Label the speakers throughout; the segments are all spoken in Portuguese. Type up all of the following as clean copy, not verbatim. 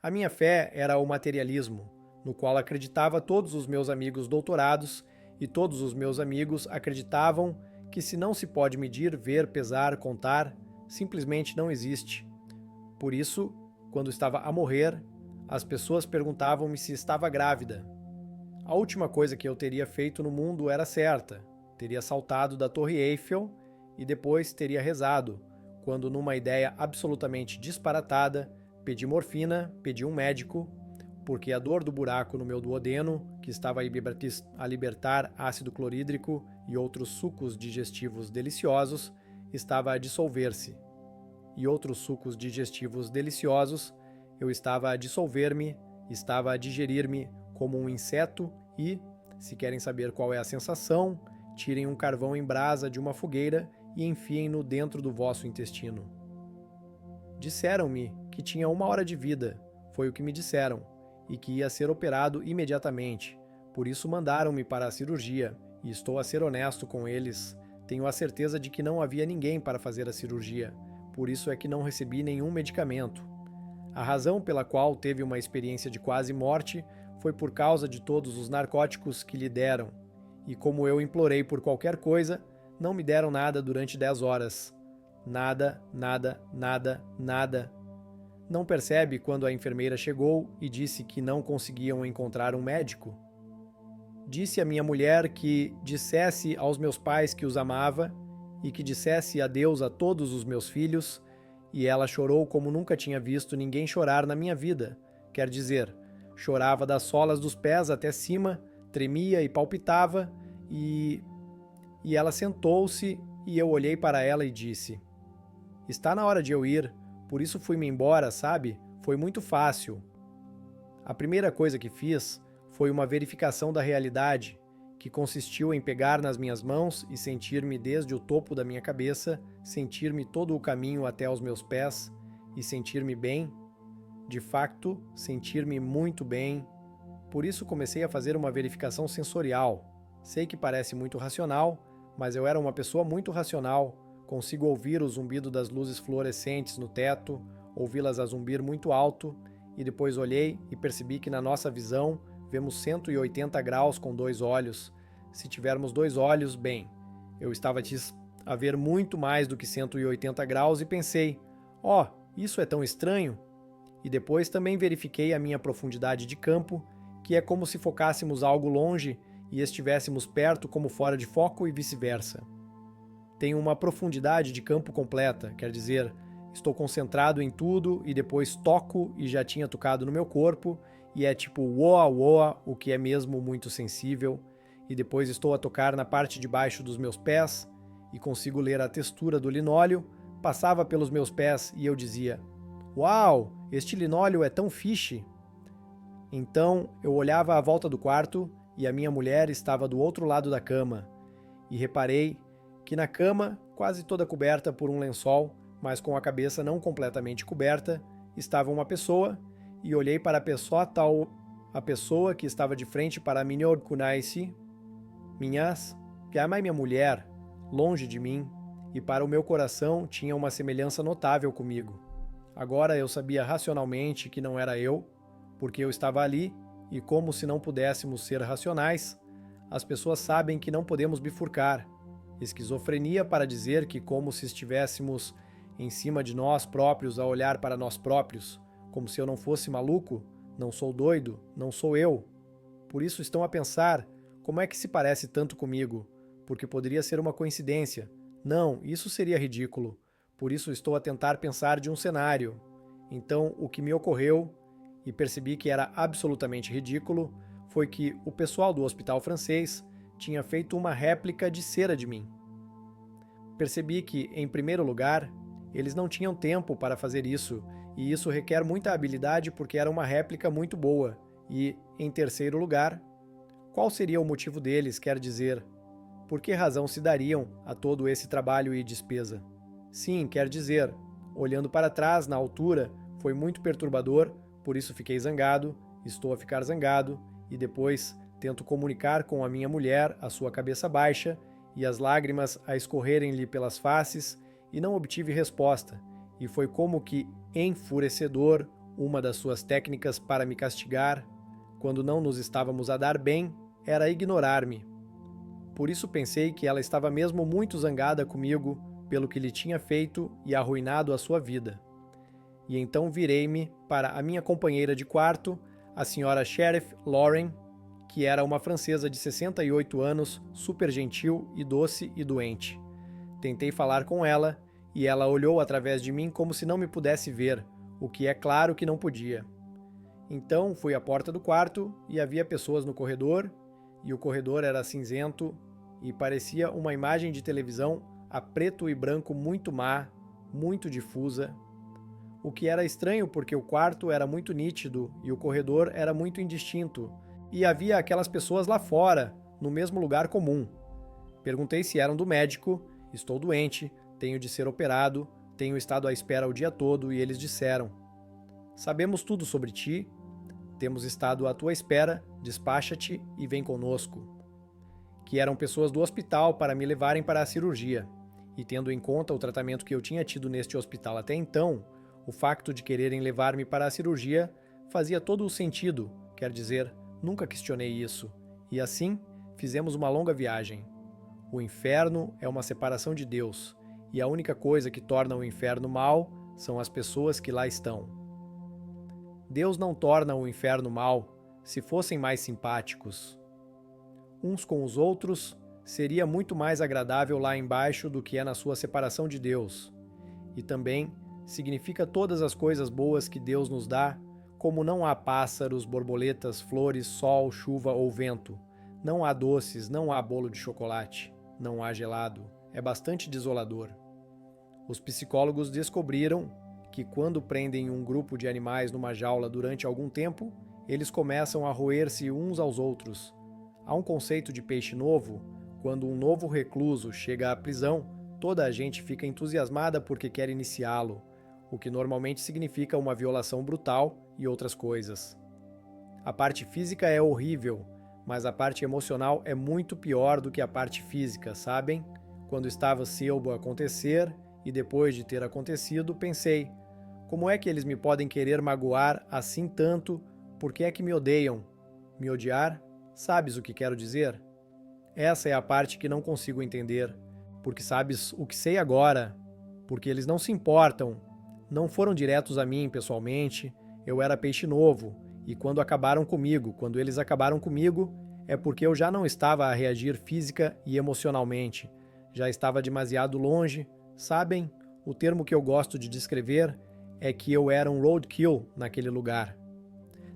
Speaker 1: A minha fé era o materialismo, no qual acreditava todos os meus amigos doutorados, e todos os meus amigos acreditavam que se não se pode medir, ver, pesar, contar, simplesmente não existe. Por isso, quando estava a morrer, as pessoas perguntavam-me se estava grávida. A última coisa que eu teria feito no mundo era certa. Teria saltado da Torre Eiffel e depois teria rezado, quando numa ideia absolutamente disparatada, pedi morfina, pedi um médico, porque a dor do buraco no meu duodeno, que estava a libertar ácido clorídrico e outros sucos digestivos deliciosos, estava a dissolver-se. E outros sucos digestivos deliciosos, eu estava a dissolver-me, estava a digerir-me como um inseto e, se querem saber qual é a sensação, tirem um carvão em brasa de uma fogueira e enfiem-no dentro do vosso intestino. Disseram-me que tinha 1 hora de vida, foi o que me disseram, e que ia ser operado imediatamente. Por isso mandaram-me para a cirurgia, e estou a ser honesto com eles. Tenho a certeza de que não havia ninguém para fazer a cirurgia, por isso é que não recebi nenhum medicamento. A razão pela qual teve uma experiência de quase morte foi por causa de todos os narcóticos que lhe deram, e como eu implorei por qualquer coisa, não me deram nada durante 10 horas. Nada, nada, nada, nada. Não percebe quando a enfermeira chegou e disse que não conseguiam encontrar um médico? Disse à minha mulher que dissesse aos meus pais que os amava e que dissesse adeus a todos os meus filhos, e ela chorou como nunca tinha visto ninguém chorar na minha vida. Quer dizer, chorava das solas dos pés até cima, tremia e palpitava, e ela sentou-se e eu olhei para ela e disse: "Está na hora de eu ir, por isso fui-me embora, sabe? Foi muito fácil." A primeira coisa que fiz foi uma verificação da realidade, que consistiu em pegar nas minhas mãos e sentir-me desde o topo da minha cabeça, sentir-me todo o caminho até aos meus pés e sentir-me bem. De facto, sentir-me muito bem. Por isso comecei a fazer uma verificação sensorial. Sei que parece muito racional, mas eu era uma pessoa muito racional. Consigo ouvir o zumbido das luzes fluorescentes no teto, ouvi-las a zumbir muito alto, e depois olhei e percebi que na nossa visão vemos 180 graus com 2 olhos. Se tivermos 2 olhos, bem, eu estava a ver muito mais do que 180 graus e pensei: "Oh, isso é tão estranho." E depois também verifiquei a minha profundidade de campo, que é como se focássemos algo longe e estivéssemos perto como fora de foco e vice-versa. Tenho uma profundidade de campo completa, quer dizer, estou concentrado em tudo e depois toco e já tinha tocado no meu corpo, e é tipo woa woa, o que é mesmo muito sensível, e depois estou a tocar na parte de baixo dos meus pés e consigo ler a textura do linóleo, passava pelos meus pés e eu dizia: "Uau, este linóleo é tão fishy." Então eu olhava à volta do quarto e a minha mulher estava do outro lado da cama, e reparei que na cama, quase toda coberta por um lençol, mas com a cabeça não completamente coberta, estava uma pessoa, e olhei para a pessoa que estava de frente para Minyor Kunaisi, que é minha mulher, longe de mim, e para o meu coração tinha uma semelhança notável comigo. Agora eu sabia racionalmente que não era eu, porque eu estava ali, e como se não pudéssemos ser racionais, as pessoas sabem que não podemos bifurcar. Esquizofrenia para dizer que como se estivéssemos em cima de nós próprios a olhar para nós próprios, como se eu não fosse maluco, não sou doido, não sou eu. Por isso estão a pensar, como é que se parece tanto comigo? Porque poderia ser uma coincidência. Não, isso seria ridículo. Por isso estou a tentar pensar de um cenário. Então, o que me ocorreu, e percebi que era absolutamente ridículo, foi que o pessoal do hospital francês tinha feito uma réplica de cera de mim. Percebi que, em primeiro lugar, eles não tinham tempo para fazer isso, e isso requer muita habilidade porque era uma réplica muito boa. E, em terceiro lugar, qual seria o motivo deles, quer dizer, por que razão se dariam a todo esse trabalho e despesa? Sim, quer dizer, olhando para trás, na altura, foi muito perturbador, por isso fiquei zangado, estou a ficar zangado, e depois tento comunicar com a minha mulher a sua cabeça baixa e as lágrimas a escorrerem-lhe pelas faces, e não obtive resposta, e foi como que enfurecedor Uma das suas técnicas para me castigar, quando não nos estávamos a dar bem, era ignorar-me. Por isso pensei que ela estava mesmo muito zangada comigo pelo que lhe tinha feito e arruinado a sua vida. E então virei-me para a minha companheira de quarto, a senhora Sheriff Lauren, que era uma francesa de 68 anos, super gentil e doce e doente. Tentei falar com ela e ela olhou através de mim como se não me pudesse ver, o que é claro que não podia. Então fui à porta do quarto e havia pessoas no corredor, e o corredor era cinzento e parecia uma imagem de televisão a preto e branco muito má, muito difusa. O que era estranho porque o quarto era muito nítido e o corredor era muito indistinto, e havia aquelas pessoas lá fora, no mesmo lugar comum. Perguntei se eram do médico. Estou doente, tenho de ser operado, tenho estado à espera o dia todo e eles disseram: sabemos tudo sobre ti, temos estado à tua espera, despacha-te e vem conosco. Que eram pessoas do hospital para me levarem para a cirurgia, e tendo em conta o tratamento que eu tinha tido neste hospital até então, o facto de quererem levar-me para a cirurgia fazia todo o sentido, quer dizer, nunca questionei isso, e assim fizemos uma longa viagem. O inferno é uma separação de Deus, e a única coisa que torna o inferno mal são as pessoas que lá estão. Deus não torna o inferno mal se fossem mais simpáticos. Uns com os outros, seria muito mais agradável lá embaixo do que é na sua separação de Deus. E também significa todas as coisas boas que Deus nos dá, como não há pássaros, borboletas, flores, sol, chuva ou vento. Não há doces, não há bolo de chocolate, não há gelado. É bastante desolador. Os psicólogos descobriram que quando prendem um grupo de animais numa jaula durante algum tempo, eles começam a roer-se uns aos outros. Há um conceito de peixe novo. Quando um novo recluso chega à prisão, toda a gente fica entusiasmada porque quer iniciá-lo, o que normalmente significa uma violação brutal e outras coisas. A parte física é horrível, mas a parte emocional é muito pior do que a parte física, sabem? Quando estava Selbo a acontecer, e depois de ter acontecido, pensei: como é que eles me podem querer magoar assim tanto? Por que é que me odeiam? Me odiar? Sabes o que quero dizer? Essa é a parte que não consigo entender, porque sabes o que sei agora, porque eles não se importam, não foram diretos a mim pessoalmente, eu era peixe novo, e quando eles acabaram comigo, é porque eu já não estava a reagir física e emocionalmente, já estava demasiado longe, sabem? O termo que eu gosto de descrever é que eu era um roadkill naquele lugar.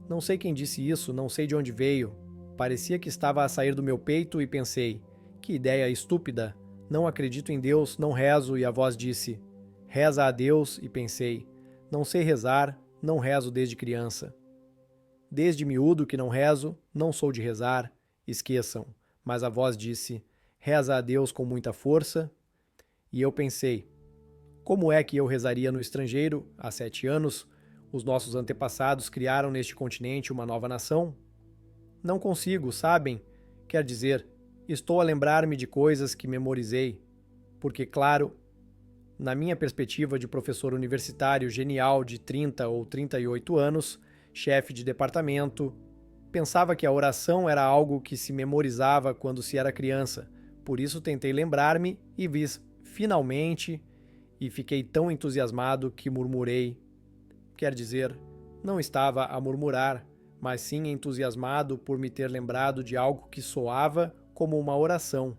Speaker 1: Não sei quem disse isso, não sei de onde veio. Parecia que estava a sair do meu peito e pensei: que ideia estúpida, não acredito em Deus, não rezo, e a voz disse: reza a Deus, e pensei: não sei rezar, não rezo desde criança. Desde miúdo que não rezo, não sou de rezar, esqueçam, mas a voz disse: reza a Deus com muita força, e eu pensei: como é que eu rezaria no estrangeiro, há 7 anos, os nossos antepassados criaram neste continente uma nova nação? Não consigo, sabem? Quer dizer, estou a lembrar-me de coisas que memorizei, porque, claro, na minha perspectiva de professor universitário genial de 30 ou 38 anos, chefe de departamento, pensava que a oração era algo que se memorizava quando se era criança, por isso tentei lembrar-me e vi finalmente, e fiquei tão entusiasmado que murmurei. Quer dizer, não estava a murmurar, mas sim entusiasmado por me ter lembrado de algo que soava como uma oração.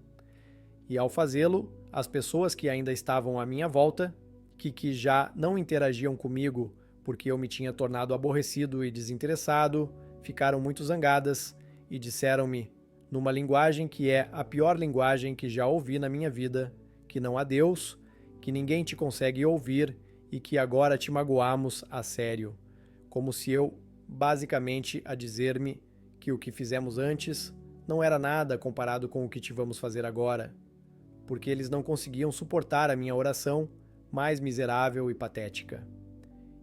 Speaker 1: E ao fazê-lo, as pessoas que ainda estavam à minha volta, que já não interagiam comigo porque eu me tinha tornado aborrecido e desinteressado, ficaram muito zangadas e disseram-me, numa linguagem que é a pior linguagem que já ouvi na minha vida, que não há Deus, que ninguém te consegue ouvir e que agora te magoamos a sério, como se eu, basicamente, a dizer-me que o que fizemos antes não era nada comparado com o que te vamos fazer agora, porque eles não conseguiam suportar a minha oração mais miserável e patética.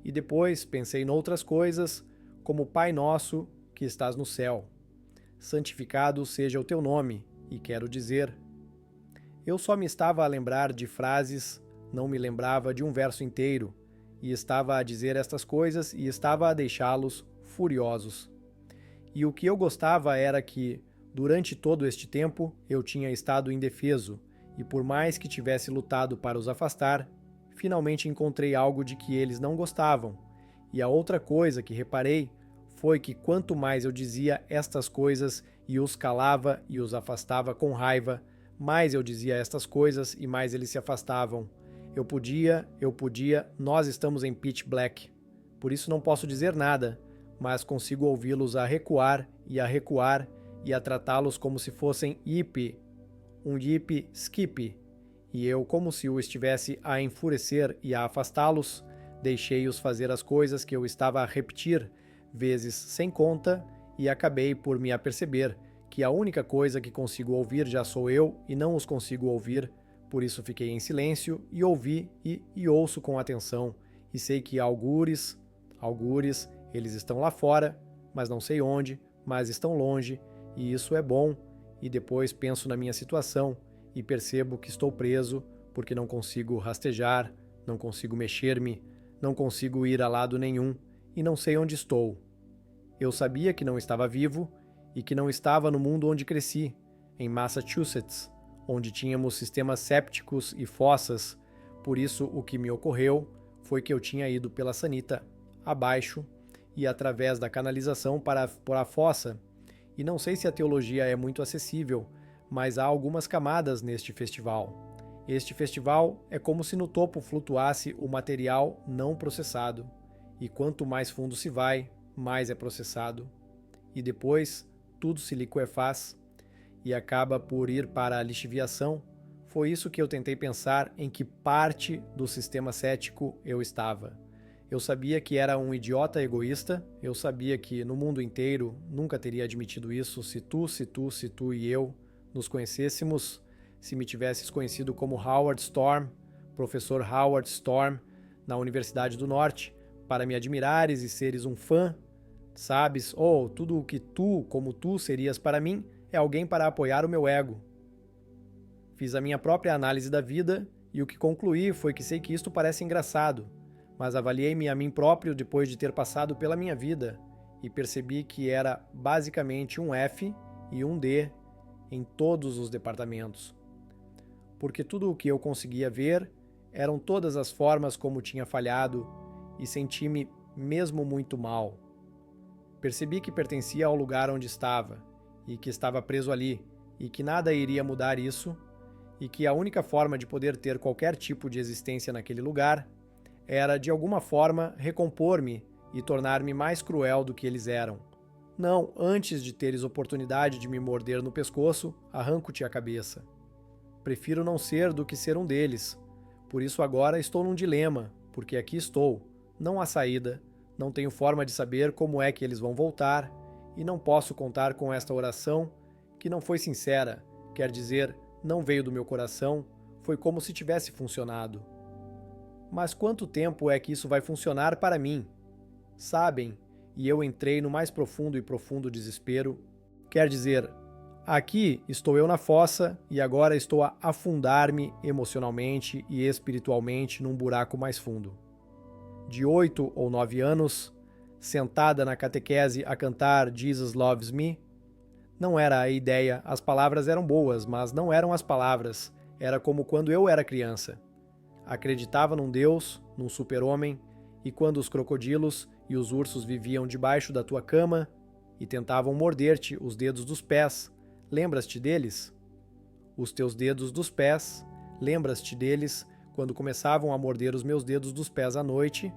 Speaker 1: E depois pensei noutras coisas, como Pai Nosso que estás no céu. Santificado seja o teu nome, e quero dizer. Eu só me estava a lembrar de frases, não me lembrava de um verso inteiro, e estava a dizer estas coisas e estava a deixá-los furiosos. E o que eu gostava era que, durante todo este tempo, eu tinha estado indefeso, e por mais que tivesse lutado para os afastar, finalmente encontrei algo de que eles não gostavam. E a outra coisa que reparei foi que quanto mais eu dizia estas coisas e os calava e os afastava com raiva, mais eu dizia estas coisas e mais eles se afastavam. Eu podia, nós estamos em pitch black. Por isso não posso dizer nada, mas consigo ouvi-los a recuar e a tratá-los como se fossem yippee, um yippee skip. E eu, como se o estivesse a enfurecer e a afastá-los, deixei-os fazer as coisas que eu estava a repetir, vezes sem conta, e acabei por me aperceber que a única coisa que consigo ouvir já sou eu e não os consigo ouvir, por isso fiquei em silêncio e ouvi e ouço com atenção, e sei que algures, eles estão lá fora, mas não sei onde, mas estão longe, e isso é bom, e depois penso na minha situação e percebo que estou preso porque não consigo rastejar, não consigo mexer-me, não consigo ir a lado nenhum e não sei onde estou. Eu sabia que não estava vivo e que não estava no mundo onde cresci, em Massachusetts, onde tínhamos sistemas sépticos e fossas, por isso o que me ocorreu foi que eu tinha ido pela sanita, abaixo, e através da canalização para a fossa. E não sei se a teologia é muito acessível, mas há algumas camadas neste festival. Este festival é como se no topo flutuasse o material não processado, e quanto mais fundo se vai, mais é processado. E depois, tudo se liquefaz e acaba por ir para a lixiviação. Foi isso que eu tentei pensar em que parte do sistema cético eu estava. Eu sabia que era um idiota egoísta, eu sabia que no mundo inteiro nunca teria admitido isso se tu e eu nos conhecêssemos, se me tivesses conhecido como Howard Storm, professor Howard Storm, na Universidade do Norte, para me admirares e seres um fã, sabes? Ou tudo o que tu, como tu, serias para mim, é alguém para apoiar o meu ego. Fiz a minha própria análise da vida e o que concluí foi que sei que isto parece engraçado, mas avaliei-me a mim próprio depois de ter passado pela minha vida e percebi que era basicamente um F e um D em todos os departamentos. Porque tudo o que eu conseguia ver eram todas as formas como tinha falhado e senti-me mesmo muito mal. Percebi que pertencia ao lugar onde estava e que estava preso ali e que nada iria mudar isso e que a única forma de poder ter qualquer tipo de existência naquele lugar era, de alguma forma, recompor-me e tornar-me mais cruel do que eles eram. Não, antes de teres oportunidade de me morder no pescoço, arranco-te a cabeça. Prefiro não ser do que ser um deles. Por isso agora estou num dilema, porque aqui estou. Não há saída, não tenho forma de saber como é que eles vão voltar, e não posso contar com esta oração, que não foi sincera, quer dizer, não veio do meu coração, foi como se tivesse funcionado. Mas quanto tempo é que isso vai funcionar para mim? Sabem, e eu entrei no mais profundo e profundo desespero. Quer dizer, aqui estou eu na fossa e agora estou a afundar-me emocionalmente e espiritualmente num buraco mais fundo. De 8 ou 9 anos, sentada na catequese a cantar Jesus Loves Me. Não era a ideia, as palavras eram boas, mas não eram as palavras. Era como quando eu era criança. Acreditava num Deus, num super-homem, e quando os crocodilos e os ursos viviam debaixo da tua cama e tentavam morder-te os dedos dos pés, lembras-te deles? Os teus dedos dos pés, lembras-te deles quando começavam a morder os meus dedos dos pés à noite?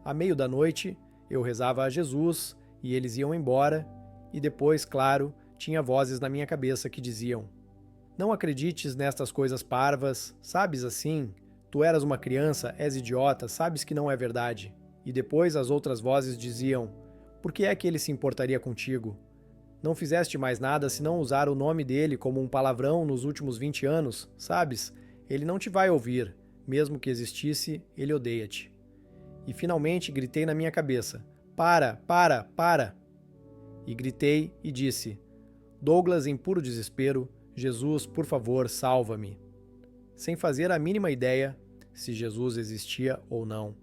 Speaker 1: À meio da noite, eu rezava a Jesus e eles iam embora, e depois, claro, tinha vozes na minha cabeça que diziam: não acredites nestas coisas parvas, sabes assim? Tu eras uma criança, és idiota, sabes que não é verdade. E depois as outras vozes diziam: por que é que ele se importaria contigo? Não fizeste mais nada senão usar o nome dele como um palavrão nos últimos 20 anos, sabes? Ele não te vai ouvir, mesmo que existisse, ele odeia-te. E finalmente gritei na minha cabeça: para! E gritei e disse: Douglas, em puro desespero, Jesus, por favor, salva-me. Sem fazer a mínima ideia se Jesus existia ou não,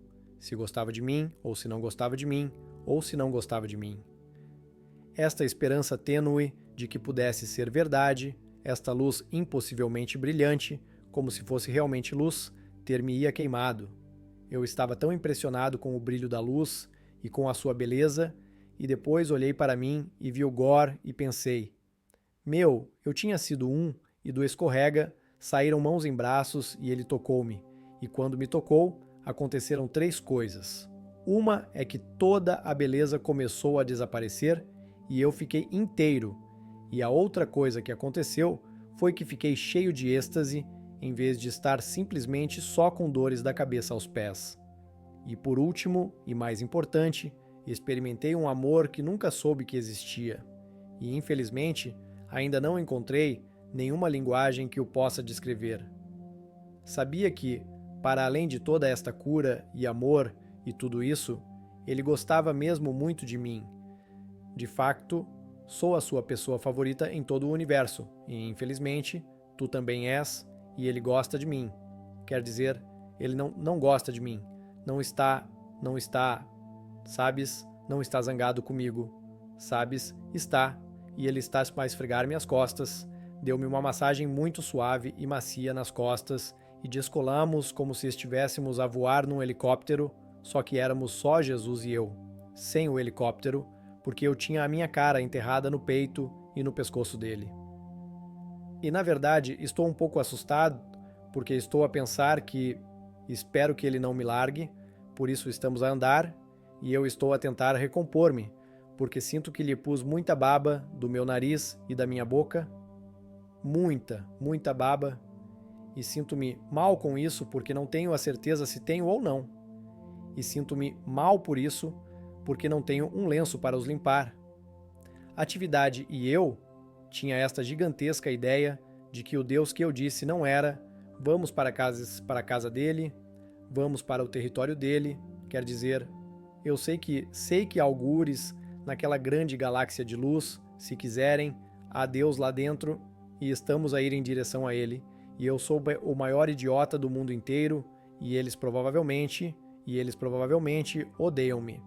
Speaker 1: se gostava de mim, ou se não gostava de mim, ou se não gostava de mim. Esta esperança tênue de que pudesse ser verdade, esta luz impossivelmente brilhante, como se fosse realmente luz, ter-me-ia queimado. Eu estava tão impressionado com o brilho da luz e com a sua beleza, e depois olhei para mim e vi o Gor e pensei: meu, eu tinha sido um, e do escorrega saíram mãos em braços e ele tocou-me, e quando me tocou, aconteceram 3 coisas. Uma é que toda a beleza começou a desaparecer e eu fiquei inteiro, e a outra coisa que aconteceu foi que fiquei cheio de êxtase, em vez de estar simplesmente só com dores da cabeça aos pés. E por último, e mais importante, experimentei um amor que nunca soube que existia, e infelizmente ainda não encontrei nenhuma linguagem que o possa descrever. Sabia que, para além de toda esta cura e amor e tudo isso, ele gostava mesmo muito de mim. De facto, sou a sua pessoa favorita em todo o universo, e infelizmente, tu também és, e ele gosta de mim. Quer dizer, ele não gosta de mim. Não está, sabes, não está zangado comigo. Sabes, está, e ele está a esfregar minhas costas. Deu-me uma massagem muito suave e macia nas costas, e descolamos como se estivéssemos a voar num helicóptero, só que éramos só Jesus e eu, sem o helicóptero, porque eu tinha a minha cara enterrada no peito e no pescoço dele. E na verdade estou um pouco assustado, porque estou a pensar que espero que ele não me largue, por isso estamos a andar, e eu estou a tentar recompor-me, porque sinto que lhe pus muita baba do meu nariz e da minha boca, muita baba, e sinto-me mal com isso porque não tenho a certeza se tenho ou não. E sinto-me mal por isso porque não tenho um lenço para os limpar. Atividade e eu tinha esta gigantesca ideia de que o Deus que eu disse não era vamos para a casa dele, vamos para o território dele, quer dizer, eu sei que há algures naquela grande galáxia de luz, se quiserem, há Deus lá dentro e estamos a ir em direção a ele, e eu sou o maior idiota do mundo inteiro, e eles provavelmente odeiam-me.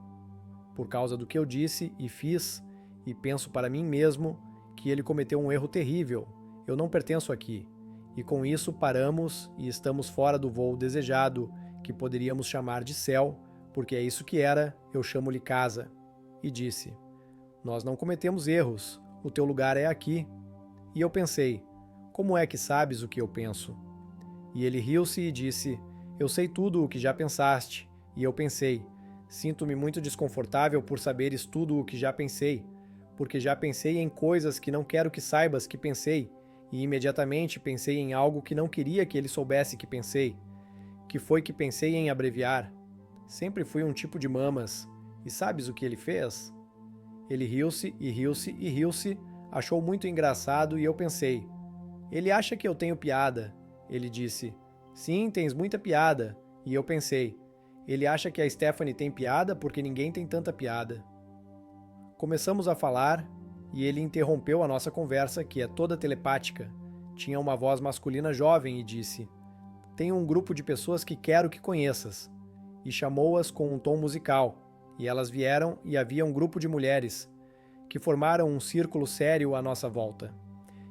Speaker 1: Por causa do que eu disse e fiz, e penso para mim mesmo que ele cometeu um erro terrível. Eu não pertenço aqui. E com isso paramos e estamos fora do voo desejado, que poderíamos chamar de céu, porque é isso que era, eu chamo-lhe casa. E disse: nós não cometemos erros, o teu lugar é aqui. E eu pensei: como é que sabes o que eu penso? E ele riu-se e disse: eu sei tudo o que já pensaste. E eu pensei: sinto-me muito desconfortável por saberes tudo o que já pensei, porque já pensei em coisas que não quero que saibas que pensei, e imediatamente pensei em algo que não queria que ele soubesse que pensei, que foi que pensei em abreviar. Sempre fui um tipo de mamas. E sabes o que ele fez? Ele riu-se e riu-se e riu-se, achou muito engraçado e eu pensei: ele acha que eu tenho piada. Ele disse: sim, tens muita piada. E eu pensei: ele acha que a Stephanie tem piada porque ninguém tem tanta piada. Começamos a falar e ele interrompeu a nossa conversa, que é toda telepática. Tinha uma voz masculina jovem e disse: tenho um grupo de pessoas que quero que conheças. E chamou-as com um tom musical. E elas vieram e havia um grupo de mulheres que formaram um círculo sério à nossa volta.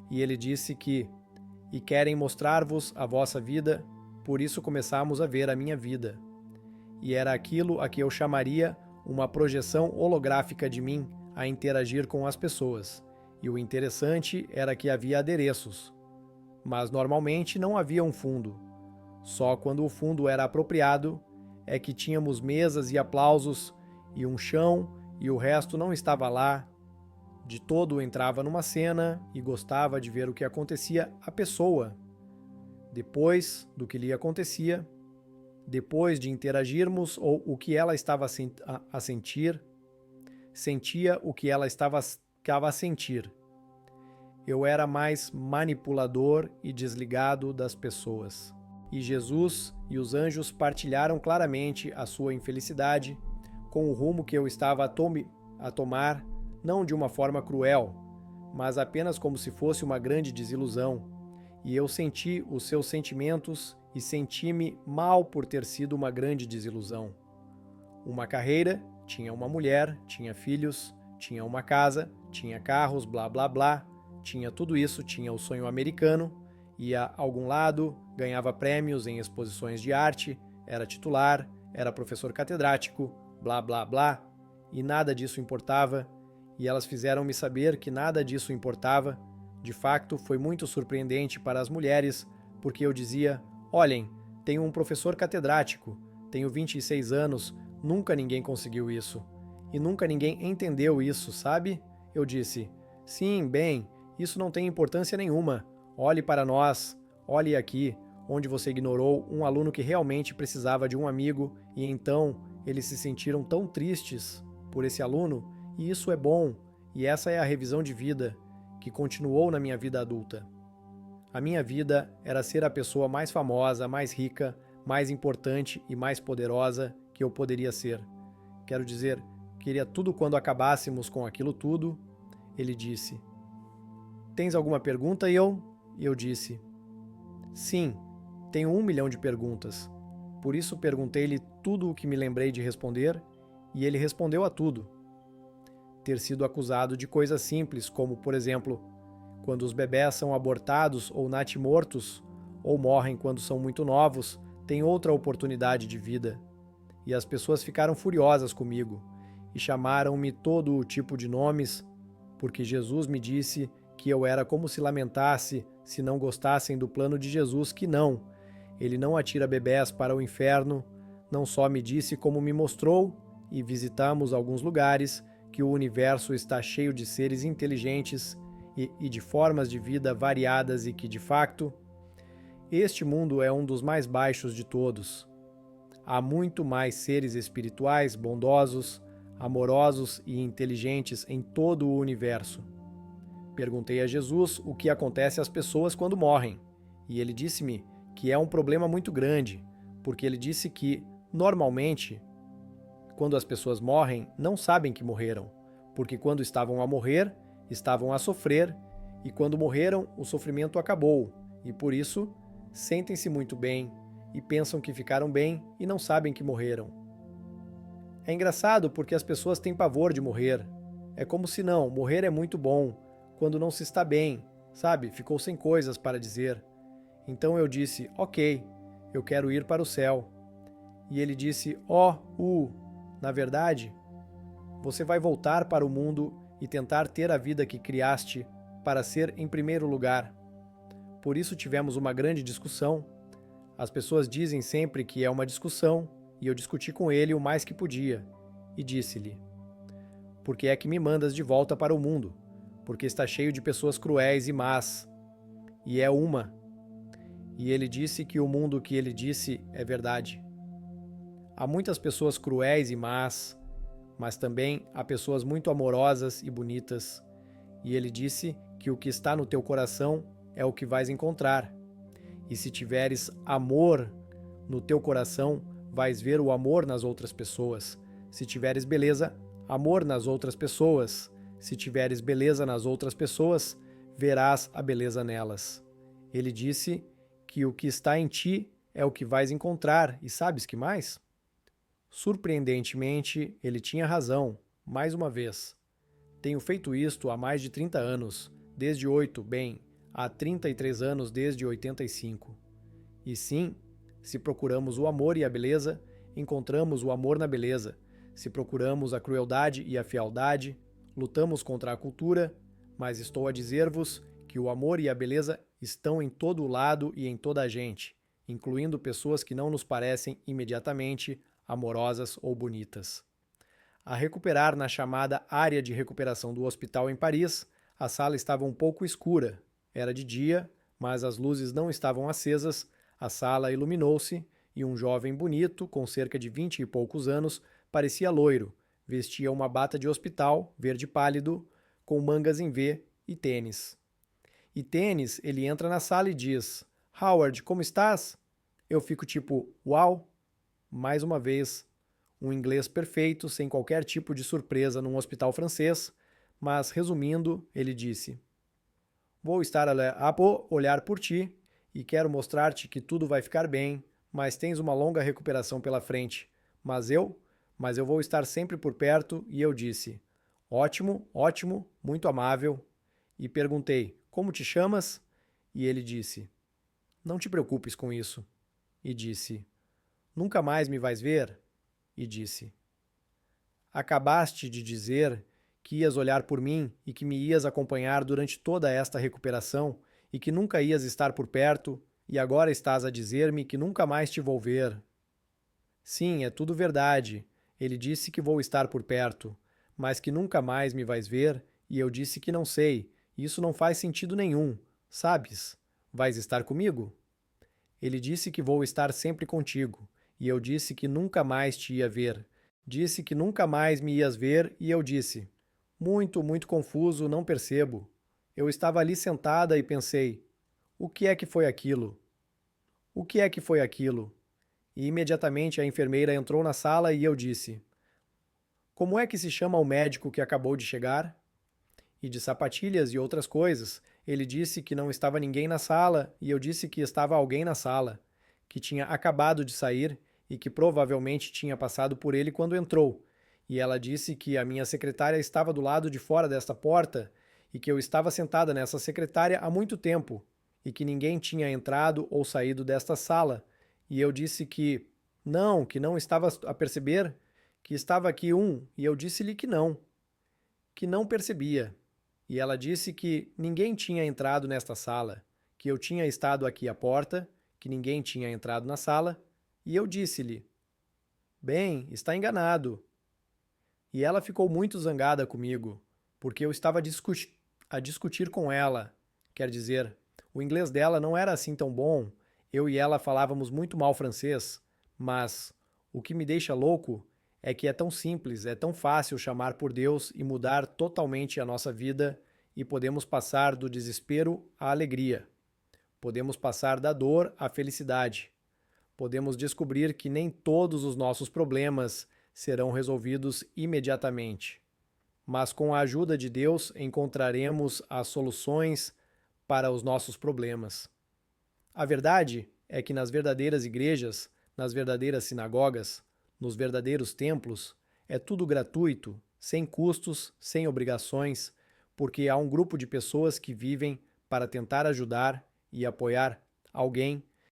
Speaker 1: E ele disse que e querem mostrar-vos a vossa vida, por isso começamos a ver a minha vida. E era aquilo a que eu chamaria uma projeção holográfica de mim a interagir com as pessoas. E o interessante era que havia adereços. Mas normalmente não havia um fundo. Só quando o fundo era apropriado é que tínhamos mesas e aplausos e um chão e o resto não estava lá. De todo entrava numa cena e gostava de ver o que acontecia à pessoa. Depois do que lhe acontecia, depois de interagirmos ou o que ela estava a sentir, sentia o que ela estava a sentir. Eu era mais manipulador e desligado das pessoas. E Jesus e os anjos partilharam claramente a sua infelicidade com o rumo que eu estava a tomar, não de uma forma cruel, mas apenas como se fosse uma grande desilusão. E eu senti os seus sentimentos e senti-me mal por ter sido uma grande desilusão. uma carreira, tinha uma mulher, tinha filhos, tinha uma casa, tinha carros, blá blá blá, tinha tudo isso, tinha o sonho americano, ia a algum lado, ganhava prêmios em exposições de arte, era titular, era professor catedrático, blá blá blá, e nada disso importava, e elas fizeram-me saber que nada disso importava. De facto, foi muito surpreendente para as mulheres, porque eu dizia: olhem, tenho um professor catedrático, tenho 26 anos, nunca ninguém conseguiu isso. E nunca ninguém entendeu isso, sabe? Eu disse: sim, bem, isso não tem importância nenhuma. Olhe para nós, olhe aqui, onde você ignorou um aluno que realmente precisava de um amigo, e então eles se sentiram tão tristes por esse aluno, e isso é bom, e essa é a revisão de vida que continuou na minha vida adulta. A minha vida era ser a pessoa mais famosa, mais rica, mais importante e mais poderosa que eu poderia ser. Quero dizer, queria tudo quando acabássemos com aquilo tudo. Ele disse: tens alguma pergunta, eu? E eu disse: sim, tenho 1 milhão de perguntas. Por isso perguntei-lhe tudo o que me lembrei de responder, e ele respondeu a tudo. Ter sido acusado de coisas simples, como, por exemplo, quando os bebés são abortados ou natimortos, ou morrem quando são muito novos, têm outra oportunidade de vida. E as pessoas ficaram furiosas comigo, e chamaram-me todo o tipo de nomes, porque Jesus me disse que eu era como se lamentasse se não gostassem do plano de Jesus, que não. Ele não atira bebés para o inferno, não só me disse como me mostrou, e visitamos alguns lugares, que o universo está cheio de seres inteligentes e de formas de vida variadas e que, de facto, este mundo é um dos mais baixos de todos. Há muito mais seres espirituais, bondosos, amorosos e inteligentes em todo o universo. Perguntei a Jesus o que acontece às pessoas quando morrem, e ele disse-me que é um problema muito grande, porque ele disse que, normalmente, quando as pessoas morrem, não sabem que morreram, porque quando estavam a morrer, estavam a sofrer, e quando morreram, o sofrimento acabou, e por isso, sentem-se muito bem, e pensam que ficaram bem e não sabem que morreram. É engraçado porque as pessoas têm pavor de morrer. É como se não, morrer é muito bom, quando não se está bem, sabe? Ficou sem coisas para dizer. Então eu disse: ok, eu quero ir para o céu. E ele disse: na verdade, você vai voltar para o mundo e tentar ter a vida que criaste para ser em primeiro lugar. Por isso tivemos uma grande discussão. As pessoas dizem sempre que é uma discussão, e eu discuti com ele o mais que podia, e disse-lhe: por que é que me mandas de volta para o mundo? Porque está cheio de pessoas cruéis e más, e é uma. E ele disse que o mundo que ele disse é verdade. Há muitas pessoas cruéis e más, mas também há pessoas muito amorosas e bonitas. E ele disse que o que está no teu coração é o que vais encontrar. E se tiveres amor no teu coração, vais ver o amor nas outras pessoas. Se tiveres beleza, amor nas outras pessoas. Se tiveres beleza nas outras pessoas, verás a beleza nelas. Ele disse que o que está em ti é o que vais encontrar. E sabes que mais? Surpreendentemente, ele tinha razão, mais uma vez. Tenho feito isto há mais de 30 anos, desde há 33 anos desde 85. E sim, se procuramos o amor e a beleza, encontramos o amor na beleza. Se procuramos a crueldade e a fealdade, lutamos contra a cultura, mas estou a dizer-vos que o amor e a beleza estão em todo o lado e em toda a gente, incluindo pessoas que não nos parecem imediatamente amorosas ou bonitas. A recuperar na chamada área de recuperação do hospital em Paris, a sala estava um pouco escura. Era de dia, mas as luzes não estavam acesas, a sala iluminou-se e um jovem bonito, com cerca de 20 e poucos anos, parecia loiro, vestia uma bata de hospital, verde pálido, com mangas em V e tênis. E tênis, ele entra na sala e diz: Howard, como estás? Eu fico tipo, uau! Mais uma vez, um inglês perfeito, sem qualquer tipo de surpresa num hospital francês, mas resumindo, ele disse: vou estar a olhar por ti e quero mostrar-te que tudo vai ficar bem, mas tens uma longa recuperação pela frente. Mas eu mas eu vou estar sempre por perto. E eu disse: Ótimo, ótimo, muito amável. E perguntei: Como te chamas? E ele disse: Não te preocupes com isso. E disse: Nunca mais me vais ver? E disse: Acabaste de dizer que ias olhar por mim e que me ias acompanhar durante toda esta recuperação e que nunca ias estar por perto, e agora estás a dizer-me que nunca mais te vou ver. Sim, é tudo verdade. Ele disse que vou estar por perto, mas que nunca mais me vais ver, e eu disse que não sei. Isso não faz sentido nenhum, sabes? Vais estar comigo? Ele disse que vou estar sempre contigo, e eu disse que nunca mais te ia ver. Disse que nunca mais me ias ver, e eu disse: Muito, muito confuso, não percebo. Eu estava ali sentada e pensei: O que é que foi aquilo? O que é que foi aquilo? E imediatamente a enfermeira entrou na sala e eu disse: Como é que se chama o médico que acabou de chegar? E de sapatilhas e outras coisas, ele disse que não estava ninguém na sala e eu disse que estava alguém na sala, que tinha acabado de sair e que provavelmente tinha passado por ele quando entrou. E ela disse que a minha secretária estava do lado de fora desta porta e que eu estava sentada nessa secretária há muito tempo e que ninguém tinha entrado ou saído desta sala. E eu disse que não estava a perceber que estava aqui e eu disse-lhe que não percebia. E ela disse que ninguém tinha entrado nesta sala, que eu tinha estado aqui à porta, que ninguém tinha entrado na sala, e eu disse-lhe: Bem, está enganado. E ela ficou muito zangada comigo, porque eu estava a discutir com ela. Quer dizer, o inglês dela não era assim tão bom, eu e ela falávamos muito mal francês, mas o que me deixa louco é que é tão simples, é tão fácil chamar por Deus e mudar totalmente a nossa vida e podemos passar do desespero à alegria. Podemos passar da dor à felicidade. Podemos descobrir que nem todos os nossos problemas serão resolvidos imediatamente, mas com a ajuda de Deus encontraremos as soluções para os nossos problemas. A verdade é que nas verdadeiras igrejas, nas verdadeiras sinagogas, nos verdadeiros templos, é tudo gratuito, sem custos, sem obrigações, porque há um grupo de pessoas que vivem para tentar ajudar e apoiar alguém